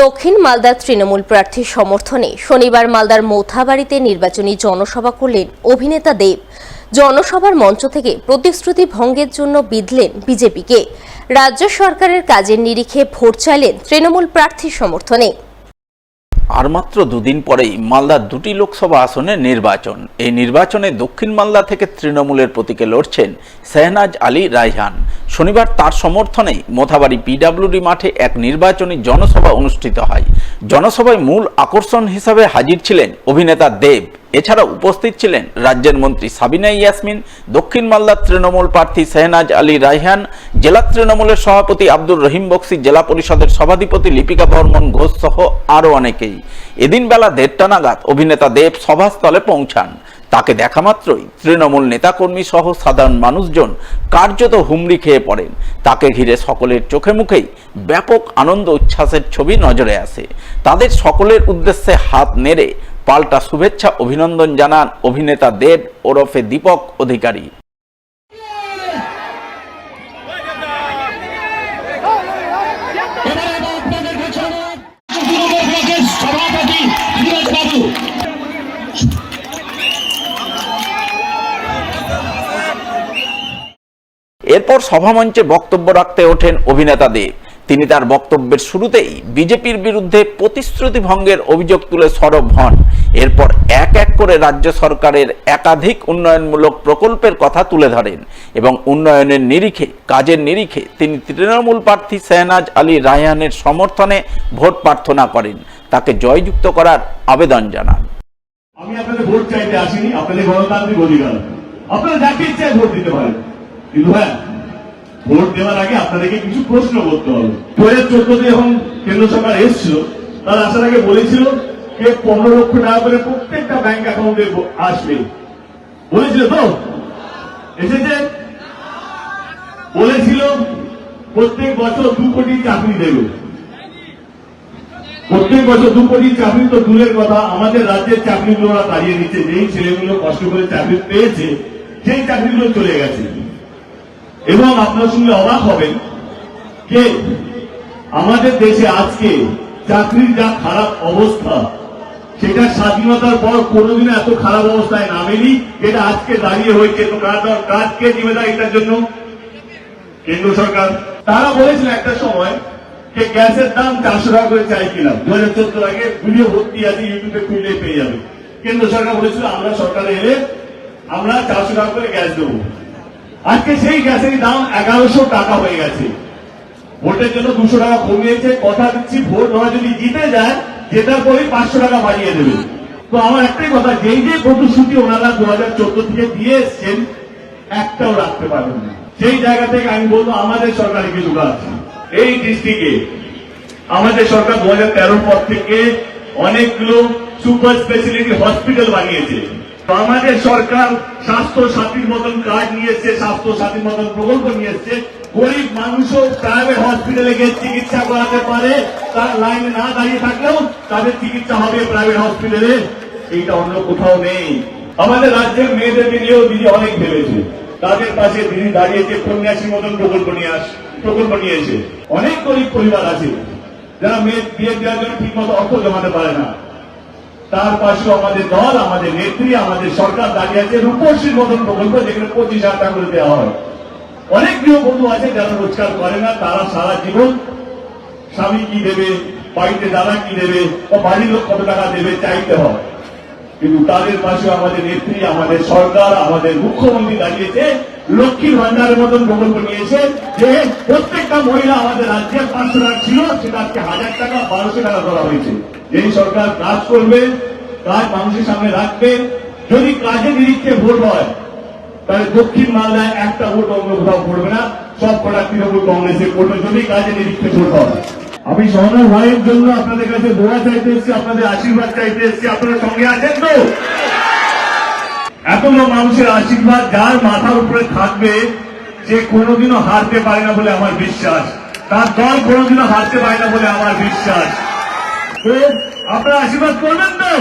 দক্ষিণ মালদার তৃণমূল প্রার্থীর সমর্থনে শনিবার মালদার মৌথাবাড়িতে নির্বাচনী জনসভা করলেন অভিনেতা দেব। জনসভার মঞ্চ থেকে প্রতিশ্রুতি ভঙ্গের জন্য বিঁধলেন বিজেপিকে। রাজ্য সরকারের কাজের নিরিখে ভোট চাইলেন তৃণমূল প্রার্থীর সমর্থনে। আর মাত্র দুদিন পরেই মালদার দুটি লোকসভা আসনে নির্বাচন। এই নির্বাচনে দক্ষিণ মালদা থেকে তৃণমূলের প্রতীকে লড়ছেন শেহনাজ আলী রায়হান। শনিবার তার সমর্থনেই মোথাবাড়ি পিডব্লিউডি মাঠে এক নির্বাচনী জনসভা অনুষ্ঠিত হয়। জনসভায় মূল আকর্ষণ হিসাবে হাজির ছিলেন অভিনেতা দেব। এছাড়া উপস্থিত ছিলেন রাজ্যের মন্ত্রী সাবিনা ইয়াসমিন, দক্ষিণ মালদার তৃণমূল প্রার্থী শেহনাজ আলী রায়হান, জেলা তৃণমূলের সভাপতি আব্দুর রহিম বক্সি, জেলা পরিষদের সভাধিপতি লিপিকা বর্মন ঘোষ সহ আরও অনেকেই। এদিন বেলা 1:30 নাগাদ অভিনেতা দেব সভাস্থলে পৌঁছান। তাকে দেখা মাত্রই তৃণমূল নেতাকর্মী সহ সাধারণ মানুষজন কার্যত হুমড়ি খেয়ে পড়েন। তাকে ঘিরে সকলের চোখে মুখেই ব্যাপক আনন্দ উচ্ছ্বাসের ছবি নজরে আসে। তাদের সকলের উদ্দেশ্যে হাত নেড়ে পাল্টা শুভেচ্ছা অভিনন্দন জানান অভিনেতা দেব ওরফে দীপক অধিকারী। এরপর সভামঞ্চে বক্তব্য রাখতে ওঠেন অভিনেতা দেব। তিনি তার বক্তব্যের শুরুতেই বিজেপির বিরুদ্ধে প্রতিশ্রুতি ভঙ্গের অভিযোগ তুলে সরব হন। এরপর এক এক করে রাজ্য সরকারের একাধিক উন্নয়নমূলক প্রকল্পের কথা তুলে ধরেন এবং উন্নয়নের নিরিখে, কাজের নিরিখে তিনি তৃণমূল প্রার্থী শেহনাজ আলী রায়হানের সমর্থনে ভোট প্রার্থনা করেন, তাকে জয়যুক্ত করার আবেদন জানান। আমি আপনাদের ভোট চাইতে আসিনি, আপনাদের গণতান্ত্রিক অধিকার, আপনারা যাকে ইচ্ছা ভোট দিতে পারেন, কিন্তু হ্যাঁ, ভোট দেওয়ার আগে আপনাদেরকে কিছু প্রশ্ন করতে হবে। 2014-তে যখন কেন্দ্র সরকার এসেছিল, তারা আসার আগে বলেছিল যে 15 লক্ষ টাকা করে প্রত্যেকটা ব্যাংক অ্যাকাউন্টে আসবে। বলেছিল তো? এসেছে? বলেছিল প্রত্যেক বছর 2 কোটি চাকরি দেবে। প্রত্যেক বছর 2 কোটি চাকরি তো দূরের কথা, আমাদের রাজ্যের চাকরিগুলো ওরা তাড়িয়ে দিচ্ছে। যেই ছেলেগুলো কষ্ট করে চাকরি পেয়েছে, সেই চাকরিগুলো চলে গেছে। এবং আপনার সঙ্গে অবাক হবেন যে আমাদের দেশে আজকে চাকরির যা খারাপ অবস্থা, সেটা স্বাধীনতার পর কোনোদিন এত খারাপ অবস্থায় নামেনি, এটা আজকে দাঁড়িয়ে হয়েছে। তো কাজকে জিম্মেদার এটার জন্য কেন্দ্র সরকার। তারা বলেছিল একটা সময় যে গ্যাসের দাম 400 টাকা করে চাইছিলাম, 2014 আগে ভিডিও ভর্তি আছে, ইউটিউবে খুললে পেয়ে যাবে। কেন্দ্র সরকার বলেছিল আমরা সরকারে এলে আমরা 400 টাকা করে গ্যাস দেবো। আজকে সেই গ্যাসের দাম 1100 টাকা হয়ে গেছে। ভোটের জন্য 200 টাকা কমিয়েছে। কথা দিচ্ছি, ভোট ওরা যদি জিতে যায়, জেতার পরেই 500 টাকা বাড়িয়ে দেবে। তো আমার একটাই কথা, যেই যে প্রতিশ্রুতি ওনারা 2014 থেকে দিয়ে এসছেন, একটাও রাখতে পারবেন না। সেই জায়গা থেকে আমি বলবো আমাদের সরকারে কিছু কাজ। এই ডিস্ট্রিক্টে আমাদের সরকার 2013 পর থেকে অনেকগুলো সুপার স্পেশালিটি হসপিটাল বানিয়েছে। আমাদের সরকার স্বাস্থ্য সাথীর মতন কাজ নিয়ে এসছে, স্বাস্থ্য সাথীর মতন প্রকল্প নিয়ে এসছে। গরিব মানুষও প্রাইভেট হসপিটালে গিয়ে চিকিৎসা করাতে পারে, তার লাইনে না দাঁড়িয়ে থাকলেও তাদের চিকিৎসা হবে প্রাইভেট হসপিটালে। এইটা অন্য কোথাও নেই। আমাদের রাজ্যের মেয়েদেরকে নিয়েও দিদি অনেক ভেবেছে। তাদের পাশে দিদি দাঁড়িয়েছে, কন্যাশ্রী মতন প্রকল্প নিয়েছে। অনেক গরিব পরিবার আছে যারা মেয়ে বিয়ে দেওয়ার জন্য ঠিক মতো অর্থ জমাতে পারে না। তার পাশে আমাদের দল, আমাদের নেত্রী, আমাদের সরকার দাঁড়িয়ে আছে রূপশ্রীর মতন প্রকল্প, যেখানে 25,000 টাকা করে দেওয়া হয়। অনেক গৃহবধূ আছে যারা রোজগার করে না, তারা সারা জীবন স্বামী কি দেবে, বাড়িতে দাদা কি দেবে, বা বাড়ির লোক কত টাকা দেবে চাইতে হয়। কিন্তু তাদের পাশে আমাদের নেত্রী, আমাদের সরকার, আমাদের মুখ্যমন্ত্রী দাঁড়িয়েছে লক্ষ্মীর ভান্ডারের মতন প্রকল্প নিয়েছে, যে প্রত্যেকটা মহিলা আমাদের রাজ্যে 500 টাকা ছিল, সেটা আজকে 1000 টাকা 1200 টাকা করা হয়েছে। এই সরকার কাজ করবে, কাজ মানুষের সামনে রাখবে। যদি কাজে নিরিখে ভোট হয়, তাহলে দক্ষিণ মালদায় একটা ভোট অন্য কোথাও পড়বে না, সব কটা তৃণমূল কংগ্রেসে পড়বে, যদি কাজে নিরিখে ভোট হয়। আমি সহনার ভাইয়ের জন্য আপনাদের কাছে দোয়া চাইতে এসেছি, আপনাদের আশীর্বাদ চাইতে এসেছি। আপনারা সঙ্গে আছেন তো? এতগুলো মানুষের আশীর্বাদ যার মাথার উপরে থাকবে, সে কোনোদিনও হারতে পারে না বলে আমার বিশ্বাস। তার দল কোনোদিনও হারতে পারে না বলে আমার বিশ্বাস। তো আপনারা আশীর্বাদ করবেন তো?